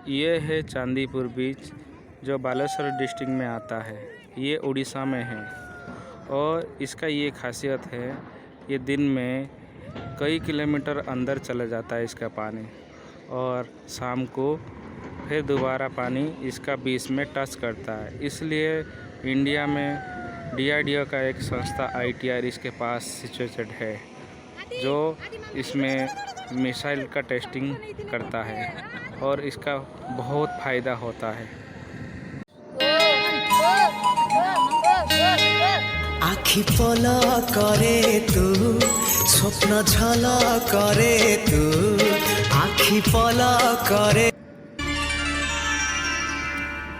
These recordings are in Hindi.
ये है चांदीपुर बीच जो बालेश्वर डिस्ट्रिक्ट में आता है। ये उड़ीसा में है और इसका ये खासियत है, ये दिन में कई किलोमीटर अंदर चला जाता है इसका पानी और शाम को फिर दोबारा पानी इसका बीच में टच करता है। इसलिए इंडिया में DRDO का एक संस्था ITR इसके पास सिचुएटेड है जो इसमें मिसाइल का टेस्टिंग करता है और इसका बहुत फ़ायदा होता है। आखि पल करे तू स्वप्न झल करे तू आखि पल करे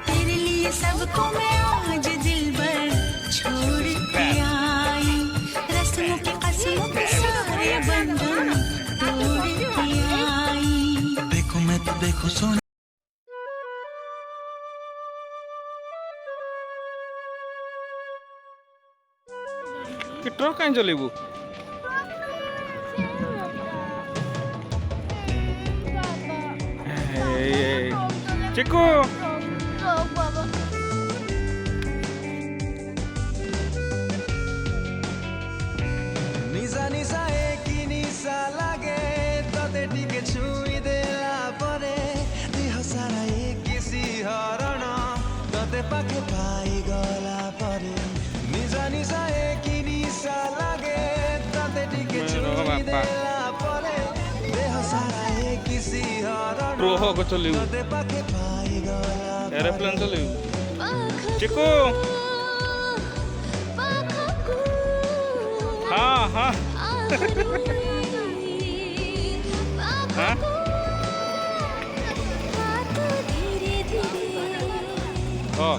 तेरे लिए सबको मैं आज दिल भर छोड़ के आई, रस्मों की कसमों के सारे बंधन तोड़ के आई। देखो मैं तो देखो सोना कि ट्रक कहीं चलेबू चिकू निजा निजा एक निशा लागे तते टिके छुई देला परे देह सारा एक किसी हरण तते पाखे पाई गला परे निजा निजा एक निशा लागे तते टिके छुई देला परे देह सारा एक किसी हरण ट्रोहो को चलेबू तते पाखे पाई गला एरोप्लेन चलेबू चिकू। हाँ हाँ हाँ धीरे धीरे हाँ